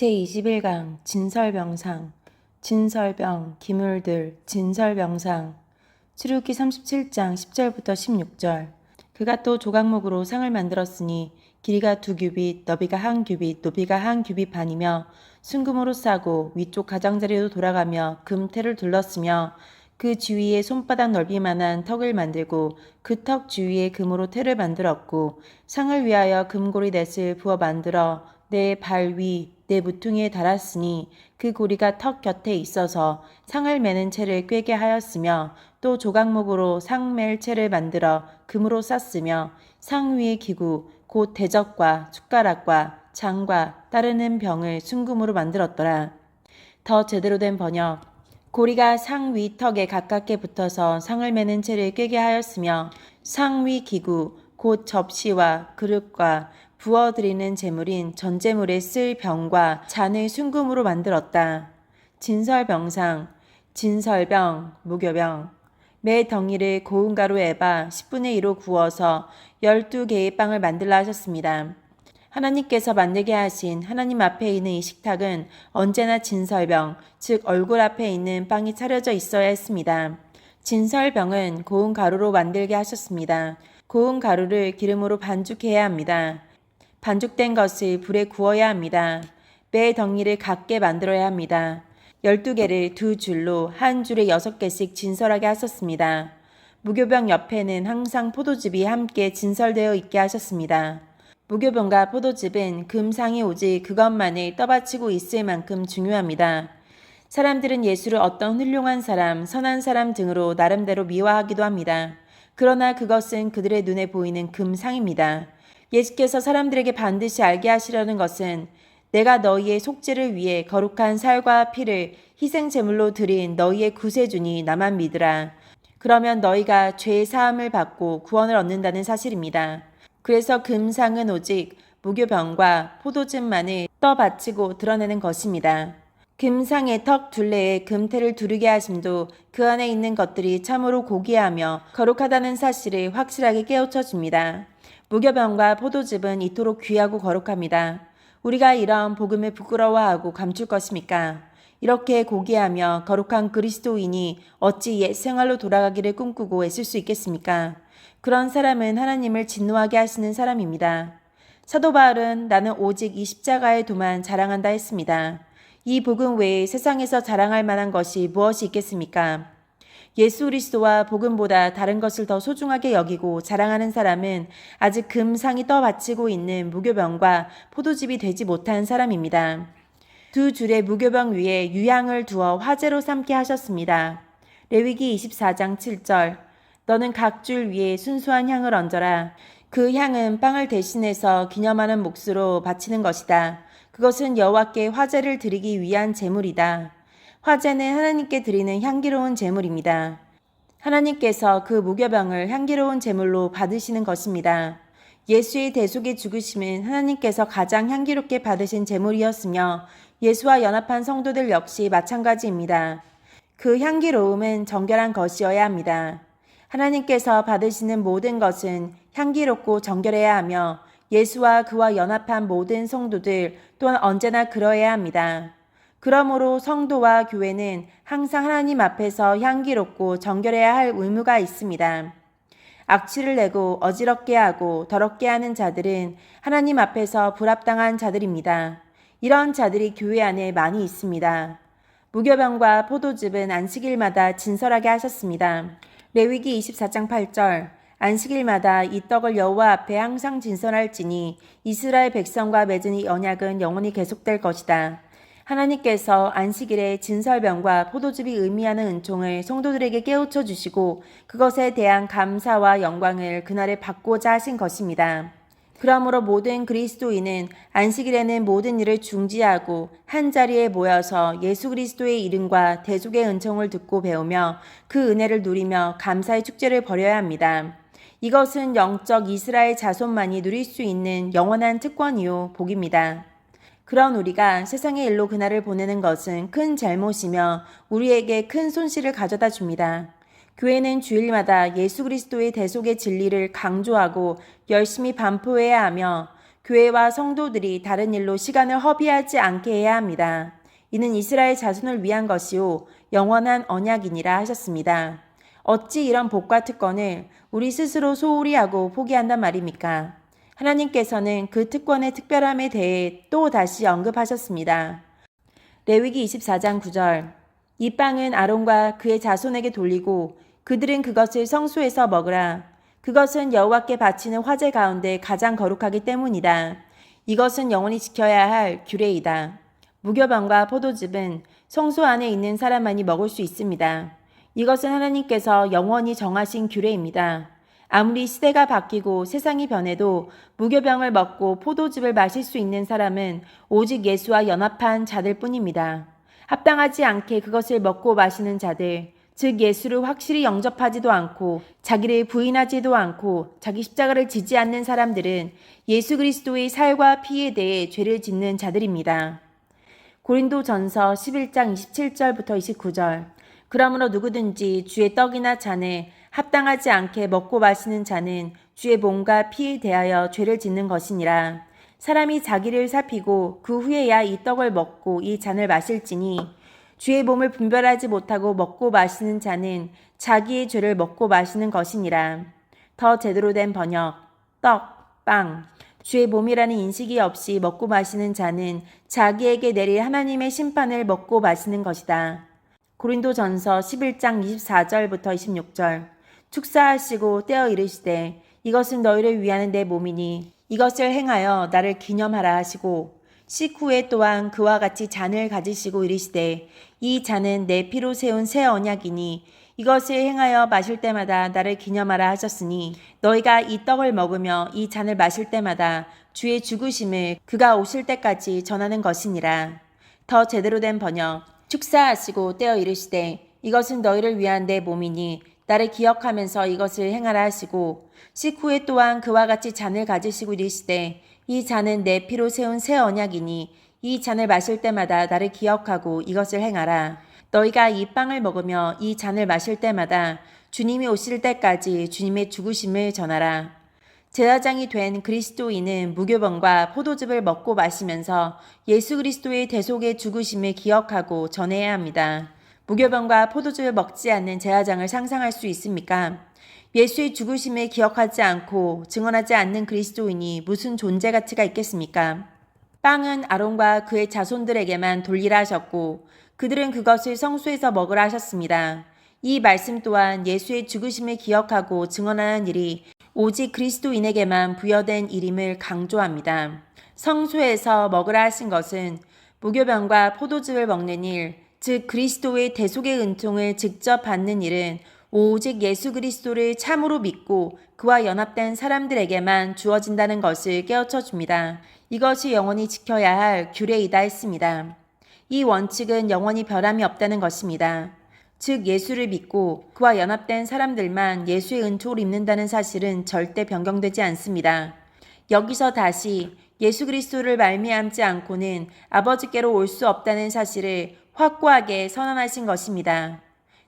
제21강 진설병상 진설병 기물들 진설병상 출애굽기 37장 10절부터 16절. 그가 또 조각목으로 상을 만들었으니 길이가 2규빗 너비가 1규빗 높이가 1규빗 반이며 순금으로 싸고 위쪽 가장자리로 돌아가며 금테를 둘렀으며 그 주위에 손바닥 넓이만한 턱을 만들고 그 턱 주위에 금으로 테를 만들었고 상을 위하여 금고리 넷을 부어 만들어 내 발 위 내 무퉁이에 달았으니 그 고리가 턱 곁에 있어서 상을 매는 채를 꿰게 하였으며 또 조각목으로 상 맬 채를 만들어 금으로 쌌으며 상 위의 기구 곧 대적과 숟가락과 장과 따르는 병을 순금으로 만들었더라. 더 제대로 된 번역. 고리가 상 위 턱에 가깝게 붙어서 상을 매는 채를 꿰게 하였으며 상 위 기구 곧 접시와 그릇과 부어드리는 제물인 전제물에 쓸 병과 잔을 순금으로 만들었다. 진설병상 진설병 무교병 매 덩이를 고운 가루에 봐 10분의 1로 구워서 12개의 빵을 만들라 하셨습니다. 하나님께서 만들게 하신 하나님 앞에 있는 이 식탁은 언제나 진설병, 즉 얼굴 앞에 있는 빵이 차려져 있어야 했습니다. 진설병은 고운 가루로 만들게 하셨습니다. 고운 가루를 기름으로 반죽해야 합니다. 반죽된 것을 불에 구워야 합니다. 매 덩이를 같게 만들어야 합니다. 12개를 두 줄로 한 줄에 6개씩 진설하게 하셨습니다. 무교병 옆에는 항상 포도즙이 함께 진설되어 있게 하셨습니다. 무교병과 포도즙은 금상이 오직 그것만을 떠받치고 있을 만큼 중요합니다. 사람들은 예수를 어떤 훌륭한 사람, 선한 사람 등으로 나름대로 미화하기도 합니다. 그러나 그것은 그들의 눈에 보이는 금상입니다. 예수께서 사람들에게 반드시 알게 하시려는 것은 내가 너희의 속죄를 위해 거룩한 살과 피를 희생제물로 드린 너희의 구세주니 나만 믿으라. 그러면 너희가 죄의 사함을 받고 구원을 얻는다는 사실입니다. 그래서 금상은 오직 무교병과 포도즙만을 떠받치고 드러내는 것입니다. 금상의 턱 둘레에 금테를 두르게 하심도 그 안에 있는 것들이 참으로 고귀하며 거룩하다는 사실을 확실하게 깨우쳐 줍니다. 무교병과 포도즙은 이토록 귀하고 거룩합니다. 우리가 이러한 복음을 부끄러워하고 감출 것입니까? 이렇게 고귀하며 거룩한 그리스도인이 어찌 옛 생활로 돌아가기를 꿈꾸고 애쓸 수 있겠습니까? 그런 사람은 하나님을 진노하게 하시는 사람입니다. 사도 바울은 나는 오직 이 십자가의 도만 자랑한다 했습니다. 이 복음 외에 세상에서 자랑할 만한 것이 무엇이 있겠습니까? 예수 그리스도와 복음보다 다른 것을 더 소중하게 여기고 자랑하는 사람은 아직 금상이 떠받치고 있는 무교병과 포도즙이 되지 못한 사람입니다. 두 줄의 무교병 위에 유향을 두어 화제로 삼게 하셨습니다. 레위기 24장 7절. 너는 각 줄 위에 순수한 향을 얹어라. 그 향은 빵을 대신해서 기념하는 몫으로 바치는 것이다. 그것은 여호와께 화제를 드리기 위한 제물이다. 화제는 하나님께 드리는 향기로운 제물입니다. 하나님께서 그 무교병을 향기로운 제물로 받으시는 것입니다. 예수의 대속의 죽으심은 하나님께서 가장 향기롭게 받으신 제물이었으며 예수와 연합한 성도들 역시 마찬가지입니다. 그 향기로움은 정결한 것이어야 합니다. 하나님께서 받으시는 모든 것은 향기롭고 정결해야 하며 예수와 그와 연합한 모든 성도들 또한 언제나 그러해야 합니다. 그러므로 성도와 교회는 항상 하나님 앞에서 향기롭고 정결해야 할 의무가 있습니다. 악취를 내고 어지럽게 하고 더럽게 하는 자들은 하나님 앞에서 불합당한 자들입니다. 이런 자들이 교회 안에 많이 있습니다. 무교병과 포도즙은 안식일마다 진설하게 하셨습니다. 레위기 24장 8절. 안식일마다 이 떡을 여호와 앞에 항상 진설할지니 이스라엘 백성과 맺은 이 언약은 영원히 계속될 것이다. 하나님께서 안식일에 진설병과 포도즙이 의미하는 은총을 성도들에게 깨우쳐 주시고 그것에 대한 감사와 영광을 그날에 받고자 하신 것입니다. 그러므로 모든 그리스도인은 안식일에는 모든 일을 중지하고 한자리에 모여서 예수 그리스도의 이름과 대속의 은총을 듣고 배우며 그 은혜를 누리며 감사의 축제를 벌여야 합니다. 이것은 영적 이스라엘 자손만이 누릴 수 있는 영원한 특권이요 복입니다. 그런 우리가 세상의 일로 그날을 보내는 것은 큰 잘못이며 우리에게 큰 손실을 가져다 줍니다. 교회는 주일마다 예수 그리스도의 대속의 진리를 강조하고 열심히 반포해야 하며 교회와 성도들이 다른 일로 시간을 허비하지 않게 해야 합니다. 이는 이스라엘 자손을 위한 것이요 영원한 언약이니라 하셨습니다. 어찌 이런 복과 특권을 우리 스스로 소홀히 하고 포기한단 말입니까? 하나님께서는 그 특권의 특별함에 대해 또 다시 언급하셨습니다. 레위기 24장 9절 이 빵은 아론과 그의 자손에게 돌리고 그들은 그것을 성소에서 먹으라. 그것은 여호와께 바치는 화제 가운데 가장 거룩하기 때문이다. 이것은 영원히 지켜야 할 규례이다. 무교병과 포도즙은 성소 안에 있는 사람만이 먹을 수 있습니다. 이것은 하나님께서 영원히 정하신 규례입니다. 아무리 시대가 바뀌고 세상이 변해도 무교병을 먹고 포도즙을 마실 수 있는 사람은 오직 예수와 연합한 자들 뿐입니다. 합당하지 않게 그것을 먹고 마시는 자들, 즉 예수를 확실히 영접하지도 않고 자기를 부인하지도 않고 자기 십자가를 지지 않는 사람들은 예수 그리스도의 살과 피에 대해 죄를 짓는 자들입니다. 고린도전서 11장 27절부터 29절 그러므로 누구든지 주의 떡이나 잔을 합당하지 않게 먹고 마시는 자는 주의 몸과 피에 대하여 죄를 짓는 것이니라. 사람이 자기를 살피고 그 후에야 이 떡을 먹고 이 잔을 마실지니 주의 몸을 분별하지 못하고 먹고 마시는 자는 자기의 죄를 먹고 마시는 것이니라. 더 제대로 된 번역, 떡, 빵, 주의 몸이라는 인식이 없이 먹고 마시는 자는 자기에게 내릴 하나님의 심판을 먹고 마시는 것이다. 고린도전서 11장 24절부터 26절 축사하시고 떼어 이르시되 이것은 너희를 위하는 내 몸이니 이것을 행하여 나를 기념하라 하시고 식후에 또한 그와 같이 잔을 가지시고 이르시되 이 잔은 내 피로 세운 새 언약이니 이것을 행하여 마실 때마다 나를 기념하라 하셨으니 너희가 이 떡을 먹으며 이 잔을 마실 때마다 주의 죽으심을 그가 오실 때까지 전하는 것이니라. 더 제대로 된 번역 축사하시고 떼어 이르시되 이것은 너희를 위한 내 몸이니 나를 기억하면서 이것을 행하라 하시고 식후에 또한 그와 같이 잔을 가지시고 이르시되 이 잔은 내 피로 세운 새 언약이니 이 잔을 마실 때마다 나를 기억하고 이것을 행하라. 너희가 이 빵을 먹으며 이 잔을 마실 때마다 주님이 오실 때까지 주님의 죽으심을 전하라. 제사장이 된 그리스도인은 무교병과 포도즙을 먹고 마시면서 예수 그리스도의 대속의 죽으심을 기억하고 전해야 합니다. 무교병과 포도즙을 먹지 않는 제사장을 상상할 수 있습니까? 예수의 죽으심을 기억하지 않고 증언하지 않는 그리스도인이 무슨 존재 가치가 있겠습니까? 빵은 아론과 그의 자손들에게만 돌리라 하셨고 그들은 그것을 성소에서 먹으라 하셨습니다. 이 말씀 또한 예수의 죽으심을 기억하고 증언하는 일이 오직 그리스도인에게만 부여된 일임을 강조합니다. 성소에서 먹으라 하신 것은 무교병과 포도즙을 먹는 일, 즉 그리스도의 대속의 은총을 직접 받는 일은 오직 예수 그리스도를 참으로 믿고 그와 연합된 사람들에게만 주어진다는 것을 깨우쳐 줍니다. 이것이 영원히 지켜야 할 규례이다 했습니다. 이 원칙은 영원히 변함이 없다는 것입니다. 즉 예수를 믿고 그와 연합된 사람들만 예수의 은총을 입는다는 사실은 절대 변경되지 않습니다. 여기서 다시 예수 그리스도를 말미암지 않고는 아버지께로 올 수 없다는 사실을 확고하게 선언하신 것입니다.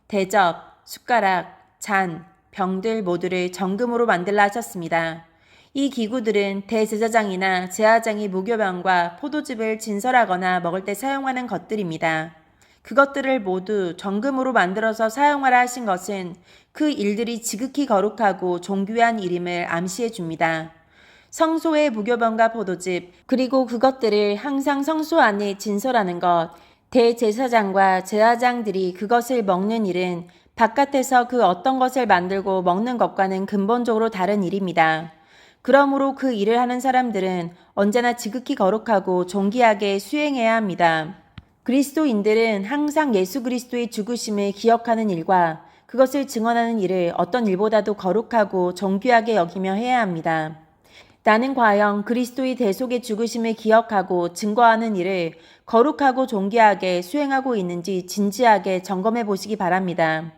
대접, 숟가락, 잔, 병들 모두를 정금으로 만들라 하셨습니다. 이 기구들은 대제사장이나 제사장이 무교병과 포도즙을 진설하거나 먹을 때 사용하는 것들입니다. 그것들을 모두 정금으로 만들어서 사용하라 하신 것은 그 일들이 지극히 거룩하고 존귀한 일임을 암시해 줍니다. 성소의 무교병과 포도즙 그리고 그것들을 항상 성소 안에 진설하는 것, 대제사장과 제사장들이 그것을 먹는 일은 바깥에서 그 어떤 것을 만들고 먹는 것과는 근본적으로 다른 일입니다. 그러므로 그 일을 하는 사람들은 언제나 지극히 거룩하고 존귀하게 수행해야 합니다. 그리스도인들은 항상 예수 그리스도의 죽으심을 기억하는 일과 그것을 증언하는 일을 어떤 일보다도 거룩하고 존귀하게 여기며 해야 합니다. 나는 과연 그리스도의 대속의 죽으심을 기억하고 증거하는 일을 거룩하고 존귀하게 수행하고 있는지 진지하게 점검해 보시기 바랍니다.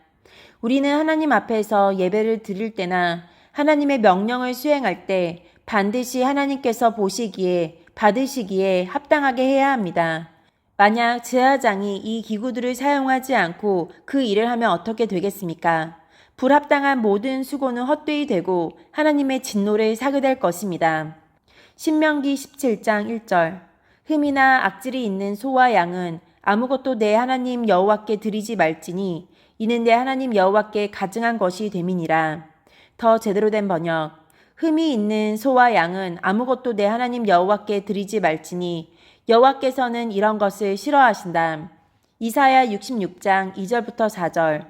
우리는 하나님 앞에서 예배를 드릴 때나 하나님의 명령을 수행할 때 반드시 하나님께서 보시기에 받으시기에 합당하게 해야 합니다. 만약 제사장이 이 기구들을 사용하지 않고 그 일을 하면 어떻게 되겠습니까? 불합당한 모든 수고는 헛되이 되고 하나님의 진노를 사게 될 것입니다. 신명기 17장 1절. 흠이나 악질이 있는 소와 양은 아무것도 내 하나님 여호와께 드리지 말지니 이는 내 하나님 여호와께 가증한 것이 됨이니라. 더 제대로 된 번역. 흠이 있는 소와 양은 아무것도 내 하나님 여호와께 드리지 말지니 여호와께서는 이런 것을 싫어하신다. 이사야 66장 2절부터 4절.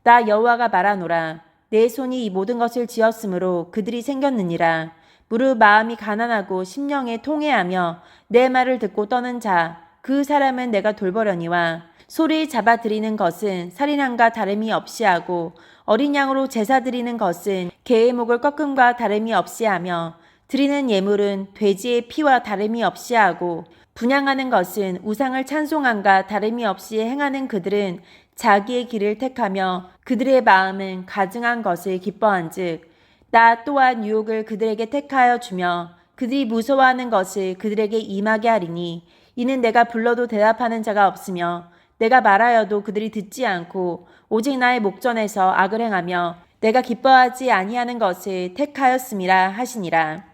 나 여호와가 말하노라. 내 손이 이 모든 것을 지었으므로 그들이 생겼느니라. 무릇 마음이 가난하고 심령에 통회하며 내 말을 듣고 떠는 자, 그 사람은 내가 돌보려니와 소를 잡아 드리는 것은 살인함과 다름이 없이 하고 어린 양으로 제사 드리는 것은 개의 목을 꺾음과 다름이 없이 하며 드리는 예물은 돼지의 피와 다름이 없이 하고 분향하는 것은 우상을 찬송함과 다름이 없이 행하는 그들은 자기의 길을 택하며 그들의 마음은 가증한 것을 기뻐한즉 나 또한 유혹을 그들에게 택하여 주며 그들이 무서워하는 것을 그들에게 임하게 하리니 이는 내가 불러도 대답하는 자가 없으며 내가 말하여도 그들이 듣지 않고 오직 나의 목전에서 악을 행하며 내가 기뻐하지 아니하는 것을 택하였음이라 하시니라.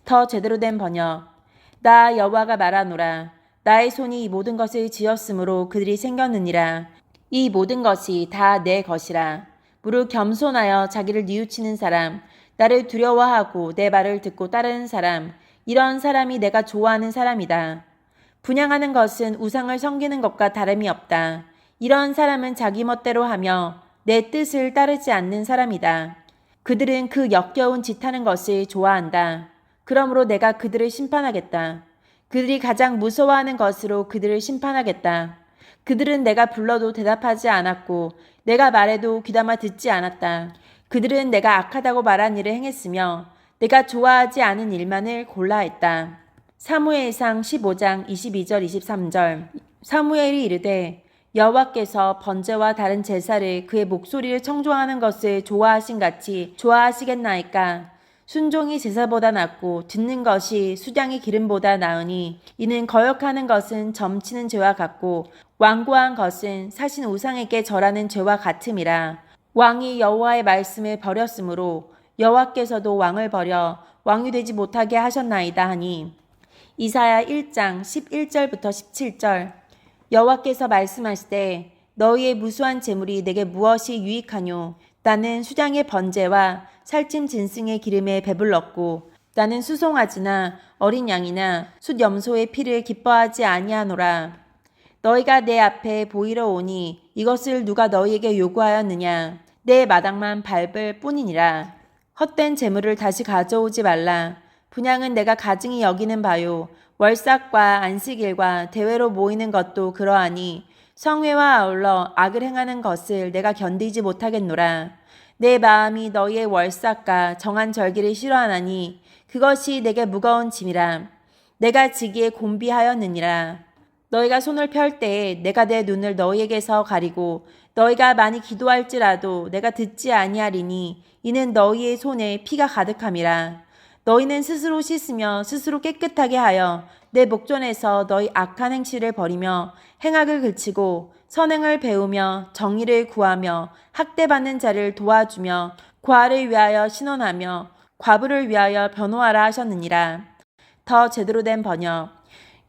더 제대로 된 번역. 나 여호와가 말하노라. 나의 손이 이 모든 것을 지었으므로 그들이 생겼느니라. 이 모든 것이 다 내 것이라. 무릇 겸손하여 자기를 뉘우치는 사람, 나를 두려워하고 내 말을 듣고 따르는 사람, 이런 사람이 내가 좋아하는 사람이다. 분향하는 것은 우상을 섬기는 것과 다름이 없다. 이런 사람은 자기 멋대로 하며 내 뜻을 따르지 않는 사람이다. 그들은 그 역겨운 짓하는 것을 좋아한다. 그러므로 내가 그들을 심판하겠다. 그들이 가장 무서워하는 것으로 그들을 심판하겠다. 그들은 내가 불러도 대답하지 않았고 내가 말해도 귀담아 듣지 않았다. 그들은 내가 악하다고 말한 일을 행했으며 내가 좋아하지 않은 일만을 골라 했다. 사무엘상 15장 22절 23절. 사무엘이 이르되 여호와께서 번제와 다른 제사를 그의 목소리를 청종하는 것을 좋아하신 같이 좋아하시겠나이까. 순종이 제사보다 낫고 듣는 것이 수량의 기름보다 나으니 이는 거역하는 것은 점치는 죄와 같고 완고한 것은 사신 우상에게 절하는 죄와 같음이라. 왕이 여호와의 말씀을 버렸으므로 여호와께서도 왕을 버려 왕이 되지 못하게 하셨나이다 하니. 이사야 1장 11절부터 17절. 여호와께서 말씀하시되 너희의 무수한 재물이 내게 무엇이 유익하뇨. 나는 수장의 번제와 살찜 진승의 기름에 배불렀고 나는 수송아지나 어린 양이나 숫염소의 피를 기뻐하지 아니하노라. 너희가 내 앞에 보이러 오니 이것을 누가 너희에게 요구하였느냐. 내 마당만 밟을 뿐이니라. 헛된 재물을 다시 가져오지 말라. 분향은 내가 가증히 여기는 바요. 월삭과 안식일과 대회로 모이는 것도 그러하니 성회와 아울러 악을 행하는 것을 내가 견디지 못하겠노라. 내 마음이 너희의 월삭과 정한 절기를 싫어하나니 그것이 내게 무거운 짐이라. 내가 지기에 곤비하였느니라. 너희가 손을 펼 때에 내가 내 눈을 너희에게서 가리고 너희가 많이 기도할지라도 내가 듣지 아니하리니 이는 너희의 손에 피가 가득함이라. 너희는 스스로 씻으며 스스로 깨끗하게 하여 내 목전에서 너희 악한 행실을 버리며 행악을 그치고 선행을 배우며 정의를 구하며 학대받는 자를 도와주며 과를 위하여 신원하며 과부를 위하여 변호하라 하셨느니라. 더 제대로 된 번역.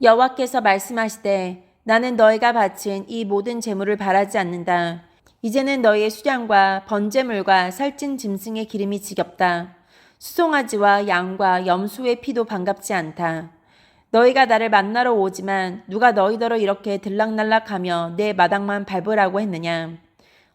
여호와께서 말씀하시되 나는 너희가 바친 이 모든 재물을 바라지 않는다. 이제는 너희의 수량과 번제물과 살찐 짐승의 기름이 지겹다. 수송아지와 양과 염소의 피도 반갑지 않다. 너희가 나를 만나러 오지만 누가 너희더러 이렇게 들락날락하며 내 마당만 밟으라고 했느냐.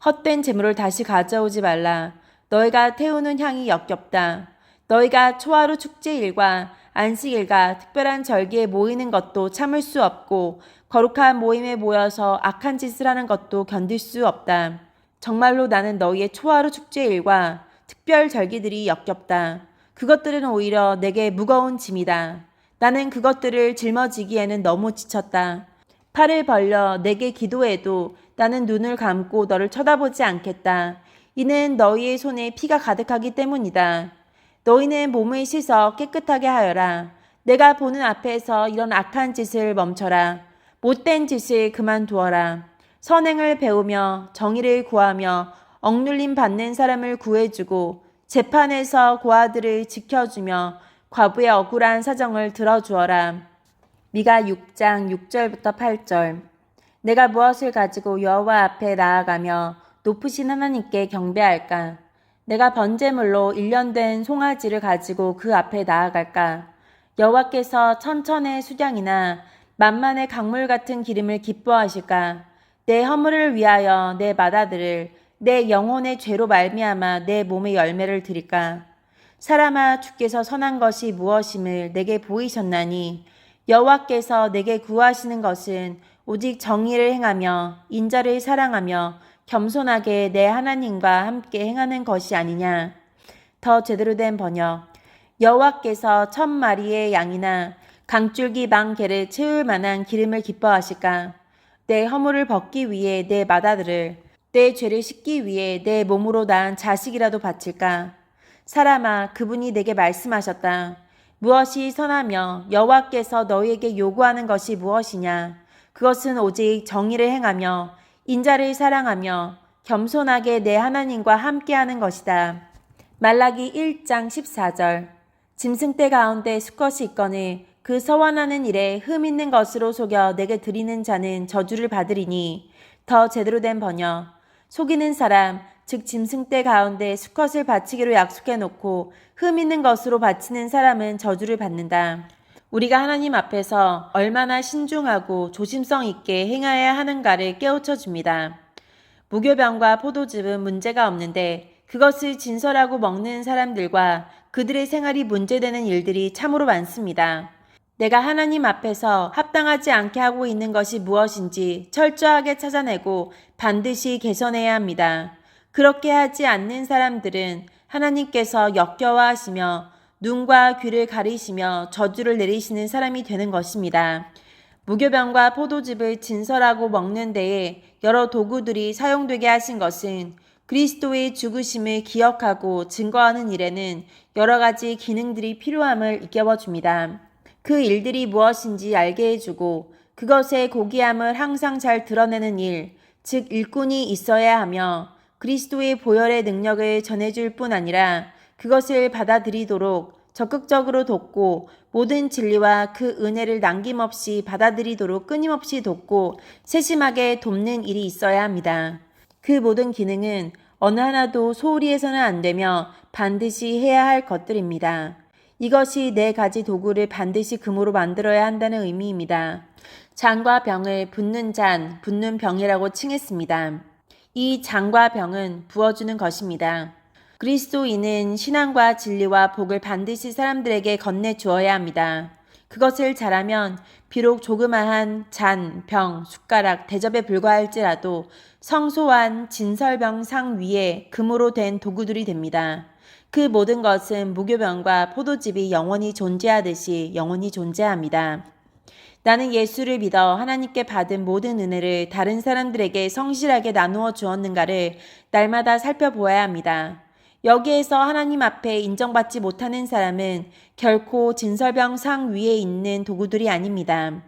헛된 재물을 다시 가져오지 말라. 너희가 태우는 향이 역겹다. 너희가 초하루 축제일과 안식일과 특별한 절기에 모이는 것도 참을 수 없고 거룩한 모임에 모여서 악한 짓을 하는 것도 견딜 수 없다. 정말로 나는 너희의 초하루 축제일과 특별 절기들이 역겹다. 그것들은 오히려 내게 무거운 짐이다. 나는 그것들을 짊어지기에는 너무 지쳤다. 팔을 벌려 내게 기도해도 나는 눈을 감고 너를 쳐다보지 않겠다. 이는 너희의 손에 피가 가득하기 때문이다. 너희는 몸을 씻어 깨끗하게 하여라. 내가 보는 앞에서 이런 악한 짓을 멈춰라. 못된 짓을 그만두어라. 선행을 배우며 정의를 구하며 억눌림 받는 사람을 구해주고 재판에서 고아들을 지켜주며 과부의 억울한 사정을 들어주어라. 미가 6장 6절부터 8절. 내가 무엇을 가지고 여호와 앞에 나아가며 높으신 하나님께 경배할까? 내가 번제물로 1년 된 송아지를 가지고 그 앞에 나아갈까? 여호와께서 천천의 수량이나 만만의 강물 같은 기름을 기뻐하실까? 내 허물을 위하여 내 맏아들을 내 영혼의 죄로 말미암아 내 몸의 열매를 드릴까? 사람아, 주께서 선한 것이 무엇임을 내게 보이셨나니 여호와께서 내게 구하시는 것은 오직 정의를 행하며 인자를 사랑하며 겸손하게 내 하나님과 함께 행하는 것이 아니냐. 더 제대로 된 번역. 여호와께서 1000마리의 양이나 강줄기 만 개를 채울 만한 기름을 기뻐하실까? 내 허물을 벗기 위해 내 맏아들을 내 죄를 씻기 위해 내 몸으로 낳은 자식이라도 바칠까? 사람아, 그분이 내게 말씀하셨다. 무엇이 선하며 여호와께서 너희에게 요구하는 것이 무엇이냐? 그것은 오직 정의를 행하며 인자를 사랑하며 겸손하게 내 하나님과 함께하는 것이다. 말라기 1장 14절. 짐승떼 가운데 수컷이 있거늘 그 서원하는 일에 흠 있는 것으로 속여 내게 드리는 자는 저주를 받으리니. 더 제대로 된 번역. 속이는 사람, 즉 짐승떼 가운데 수컷을 바치기로 약속해 놓고 흠 있는 것으로 바치는 사람은 저주를 받는다. 우리가 하나님 앞에서 얼마나 신중하고 조심성 있게 행해야 하는가를 깨우쳐 줍니다. 무교병과 포도즙은 문제가 없는데 그것을 진설하고 먹는 사람들과 그들의 생활이 문제되는 일들이 참으로 많습니다. 내가 하나님 앞에서 합당하지 않게 하고 있는 것이 무엇인지 철저하게 찾아내고 반드시 개선해야 합니다. 그렇게 하지 않는 사람들은 하나님께서 역겨워하시며 눈과 귀를 가리시며 저주를 내리시는 사람이 되는 것입니다. 무교병과 포도즙을 진설하고 먹는 데에 여러 도구들이 사용되게 하신 것은 그리스도의 죽으심을 기억하고 증거하는 일에는 여러 가지 기능들이 필요함을 일깨워 줍니다. 그 일들이 무엇인지 알게 해주고 그것의 고귀함을 항상 잘 드러내는 일, 즉 일꾼이 있어야 하며 그리스도의 보혈의 능력을 전해줄 뿐 아니라 그것을 받아들이도록 적극적으로 돕고 모든 진리와 그 은혜를 남김없이 받아들이도록 끊임없이 돕고 세심하게 돕는 일이 있어야 합니다. 그 모든 기능은 어느 하나도 소홀히 해서는 안 되며 반드시 해야 할 것들입니다. 이것이 4가지 도구를 반드시 금으로 만들어야 한다는 의미입니다. 잔과 병을 붓는 잔, 붓는 병이라고 칭했습니다. 이 잔과 병은 부어주는 것입니다. 그리스도인은 신앙과 진리와 복을 반드시 사람들에게 건네주어야 합니다. 그것을 잘하면 비록 조그마한 잔, 병, 숟가락, 대접에 불과할지라도 성소한 진설병 상 위에 금으로 된 도구들이 됩니다. 그 모든 것은 무교병과 포도즙이 영원히 존재하듯이 영원히 존재합니다. 나는 예수를 믿어 하나님께 받은 모든 은혜를 다른 사람들에게 성실하게 나누어 주었는가를 날마다 살펴보아야 합니다. 여기에서 하나님 앞에 인정받지 못하는 사람은 결코 진설병 상 위에 있는 도구들이 아닙니다.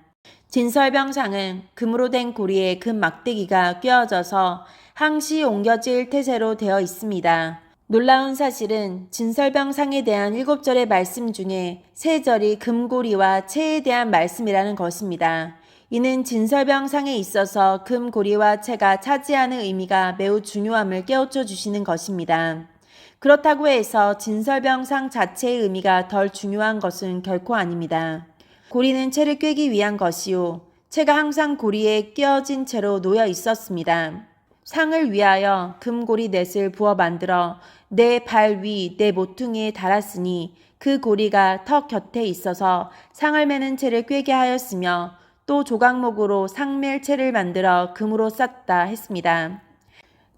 진설병 상은 금으로 된 고리에 금 막대기가 꿰어져서 항시 옮겨질 태세로 되어 있습니다. 놀라운 사실은 진설병 상에 대한 7절의 말씀 중에 3절이 금고리와 채에 대한 말씀이라는 것입니다. 이는 진설병 상에 있어서 금고리와 채가 차지하는 의미가 매우 중요함을 깨우쳐 주시는 것입니다. 그렇다고 해서 진설병 상 자체의 의미가 덜 중요한 것은 결코 아닙니다. 고리는 채를 꿰기 위한 것이요, 채가 항상 고리에 끼어진 채로 놓여 있었습니다. 상을 위하여 금고리 넷을 부어 만들어 내 발 위, 내 모퉁이에 달았으니 그 고리가 턱 곁에 있어서 상을 매는 채를 꿰게 하였으며 또 조각목으로 상멜채를 만들어 금으로 쌌다 했습니다.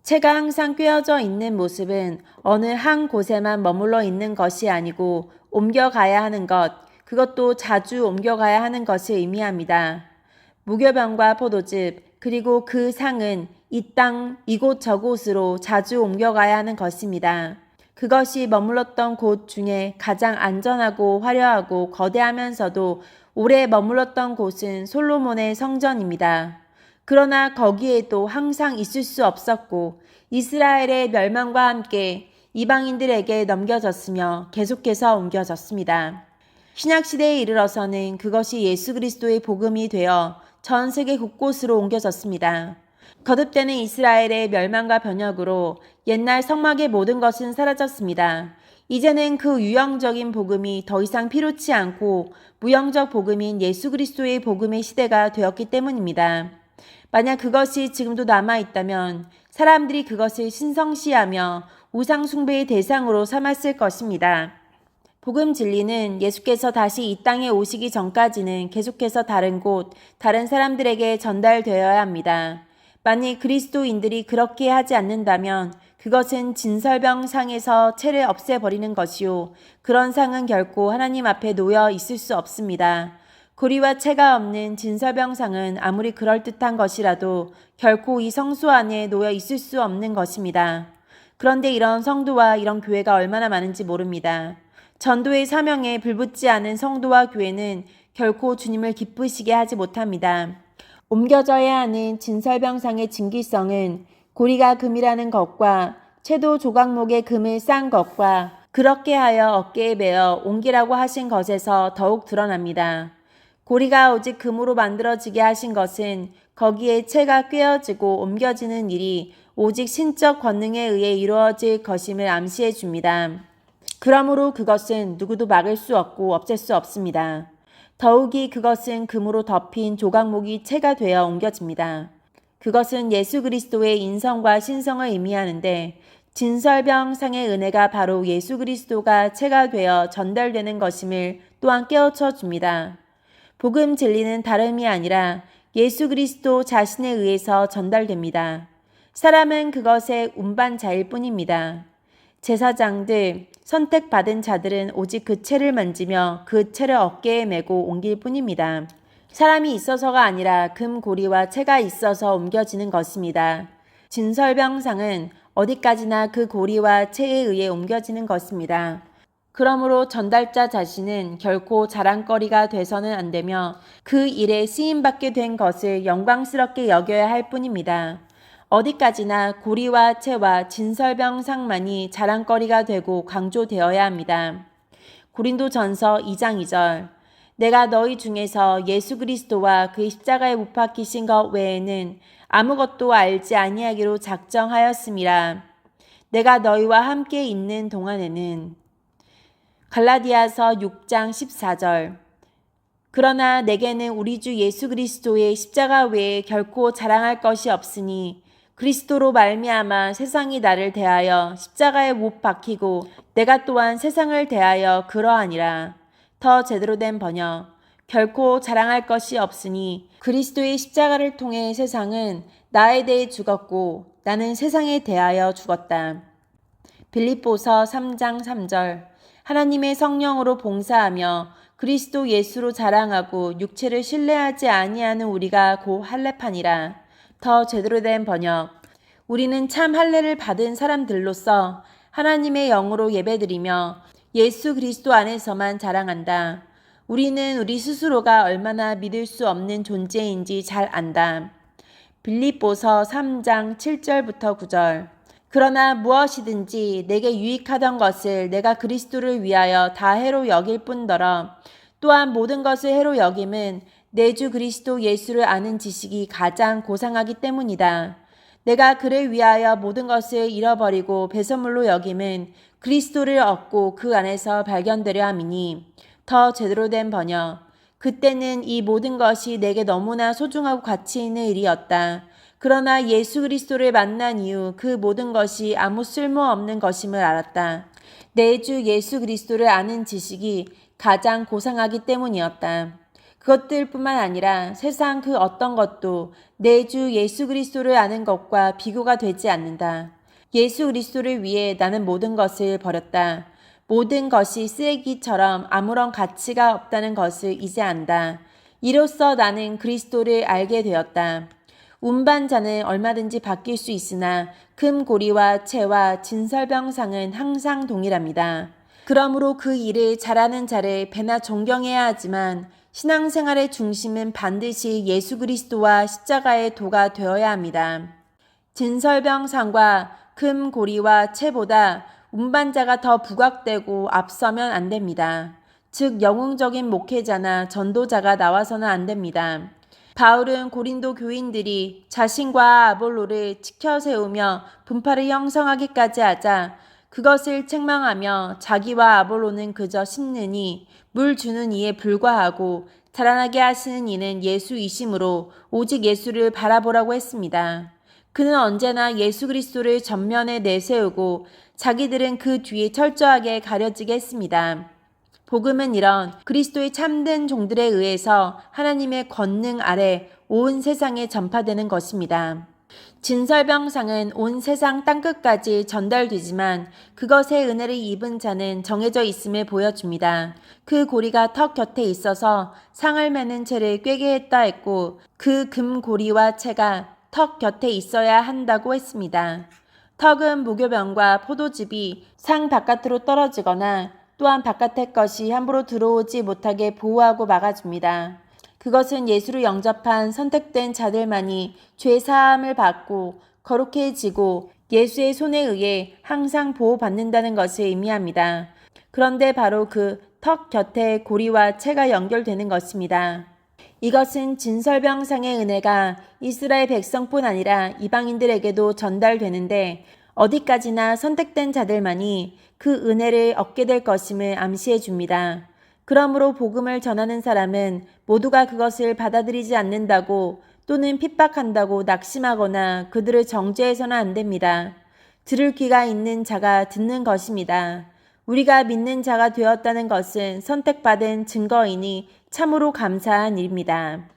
채가 항상 꿰어져 있는 모습은 어느 한 곳에만 머물러 있는 것이 아니고 옮겨가야 하는 것, 그것도 자주 옮겨가야 하는 것을 의미합니다. 무교병과 포도즙, 그리고 그 상은 이 땅 이곳저곳으로 자주 옮겨가야 하는 것입니다. 그것이 머물렀던 곳 중에 가장 안전하고 화려하고 거대하면서도 오래 머물렀던 곳은 솔로몬의 성전입니다. 그러나 거기에도 항상 있을 수 없었고 이스라엘의 멸망과 함께 이방인들에게 넘겨졌으며 계속해서 옮겨졌습니다. 신약시대에 이르러서는 그것이 예수 그리스도의 복음이 되어 전 세계 곳곳으로 옮겨졌습니다. 거듭되는 이스라엘의 멸망과 변혁으로 옛날 성막의 모든 것은 사라졌습니다. 이제는 그 유형적인 복음이 더 이상 필요치 않고 무형적 복음인 예수 그리스도의 복음의 시대가 되었기 때문입니다. 만약 그것이 지금도 남아있다면 사람들이 그것을 신성시하며 우상숭배의 대상으로 삼았을 것입니다. 복음 진리는 예수께서 다시 이 땅에 오시기 전까지는 계속해서 다른 곳, 다른 사람들에게 전달되어야 합니다. 만일 그리스도인들이 그렇게 하지 않는다면 그것은 진설병상에서 채를 없애버리는 것이요. 그런 상은 결코 하나님 앞에 놓여 있을 수 없습니다. 고리와 채가 없는 진설병상은 아무리 그럴듯한 것이라도 결코 이 성소 안에 놓여 있을 수 없는 것입니다. 그런데 이런 성도와 이런 교회가 얼마나 많은지 모릅니다. 전도의 사명에 불붙지 않은 성도와 교회는 결코 주님을 기쁘시게 하지 못합니다. 옮겨져야 하는 진설병상의 진귀성은 고리가 금이라는 것과 채도 조각목에 금을 싼 것과 그렇게 하여 어깨에 매어 옮기라고 하신 것에서 더욱 드러납니다. 고리가 오직 금으로 만들어지게 하신 것은 거기에 채가 꿰어지고 옮겨지는 일이 오직 신적 권능에 의해 이루어질 것임을 암시해 줍니다. 그러므로 그것은 누구도 막을 수 없고 없앨 수 없습니다. 더욱이 그것은 금으로 덮인 조각목이 채가 되어 옮겨집니다. 그것은 예수 그리스도의 인성과 신성을 의미하는데 진설병상의 은혜가 바로 예수 그리스도가 채가 되어 전달되는 것임을 또한 깨우쳐 줍니다. 복음 진리는 다름이 아니라 예수 그리스도 자신에 의해서 전달됩니다. 사람은 그것의 운반자일 뿐입니다. 제사장들, 선택받은 자들은 오직 그 채를 만지며 그 채를 어깨에 메고 옮길 뿐입니다. 사람이 있어서가 아니라 금고리와 채가 있어서 옮겨지는 것입니다. 진설병상은 어디까지나 그 고리와 채에 의해 옮겨지는 것입니다. 그러므로 전달자 자신은 결코 자랑거리가 돼서는 안 되며 그 일에 쓰임받게 된 것을 영광스럽게 여겨야 할 뿐입니다. 어디까지나 고리와 채와 진설병상만이 자랑거리가 되고 강조되어야 합니다. 고린도전서 2장 2절 내가 너희 중에서 예수 그리스도와 그의 십자가에 못 박히신 것 외에는 아무것도 알지 아니하기로 작정하였음이라. 내가 너희와 함께 있는 동안에는 갈라디아서 6장 14절 그러나 내게는 우리 주 예수 그리스도의 십자가 외에 결코 자랑할 것이 없으니 그리스도로 말미암아 세상이 나를 대하여 십자가에 못 박히고 내가 또한 세상을 대하여 그러하니라. 더 제대로 된 번역 결코 자랑할 것이 없으니 그리스도의 십자가를 통해 세상은 나에 대해 죽었고 나는 세상에 대하여 죽었다. 빌립보서 3장 3절 하나님의 성령으로 봉사하며 그리스도 예수로 자랑하고 육체를 신뢰하지 아니하는 우리가 곧 할례파니라. 더 제대로 된 번역 우리는 참 할례를 받은 사람들로서 하나님의 영으로 예배드리며 예수 그리스도 안에서만 자랑한다. 우리는 우리 스스로가 얼마나 믿을 수 없는 존재인지 잘 안다. 빌립보서 3장 7절부터 9절 그러나 무엇이든지 내게 유익하던 것을 내가 그리스도를 위하여 다 해로 여길 뿐더러 또한 모든 것을 해로 여김은 내 주 그리스도 예수를 아는 지식이 가장 고상하기 때문이다. 내가 그를 위하여 모든 것을 잃어버리고 배설물로 여김은 그리스도를 얻고 그 안에서 발견되려 함이니. 더 제대로 된 번역 그때는 이 모든 것이 내게 너무나 소중하고 가치 있는 일이었다. 그러나 예수 그리스도를 만난 이후 그 모든 것이 아무 쓸모없는 것임을 알았다. 내 주 예수 그리스도를 아는 지식이 가장 고상하기 때문이었다. 그것들뿐만 아니라 세상 그 어떤 것도 내 주 예수 그리스도를 아는 것과 비교가 되지 않는다. 예수 그리스도를 위해 나는 모든 것을 버렸다. 모든 것이 쓰레기처럼 아무런 가치가 없다는 것을 이제 안다. 이로써 나는 그리스도를 알게 되었다. 운반자는 얼마든지 바뀔 수 있으나 금고리와 채와 진설병상은 항상 동일합니다. 그러므로 그 일을 잘하는 자를 배나 존경해야 하지만 신앙생활의 중심은 반드시 예수 그리스도와 십자가의 도가 되어야 합니다. 진설병상과 금고리와 채보다 운반자가 더 부각되고 앞서면 안 됩니다. 즉 영웅적인 목회자나 전도자가 나와서는 안 됩니다. 바울은 고린도 교인들이 자신과 아볼로를 지켜 세우며 분파를 형성하기까지 하자 그것을 책망하며 자기와 아볼로는 그저 심느니 물 주는 이에 불과하고 자라나게 하시는 이는 예수이심으로 오직 예수를 바라보라고 했습니다. 그는 언제나 예수 그리스도를 전면에 내세우고 자기들은 그 뒤에 철저하게 가려지게 했습니다. 복음은 이런 그리스도의 참된 종들에 의해서 하나님의 권능 아래 온 세상에 전파되는 것입니다. 진설병상은 온 세상 땅끝까지 전달되지만 그것의 은혜를 입은 자는 정해져 있음을 보여줍니다. 그 고리가 턱 곁에 있어서 상을 매는 채를 꿰게 했다 했고 그 금고리와 채가 턱 곁에 있어야 한다고 했습니다. 턱은 무교병과 포도즙이 상 바깥으로 떨어지거나 또한 바깥의 것이 함부로 들어오지 못하게 보호하고 막아줍니다. 그것은 예수를 영접한 선택된 자들만이 죄 사함을 받고 거룩해지고 예수의 손에 의해 항상 보호받는다는 것을 의미합니다. 그런데 바로 그 턱 곁에 고리와 채가 연결되는 것입니다. 이것은 진설병상의 은혜가 이스라엘 백성뿐 아니라 이방인들에게도 전달되는데 어디까지나 선택된 자들만이 그 은혜를 얻게 될 것임을 암시해 줍니다. 그러므로 복음을 전하는 사람은 모두가 그것을 받아들이지 않는다고 또는 핍박한다고 낙심하거나 그들을 정죄해서는 안 됩니다. 들을 귀가 있는 자가 듣는 것입니다. 우리가 믿는 자가 되었다는 것은 선택받은 증거이니 참으로 감사한 일입니다.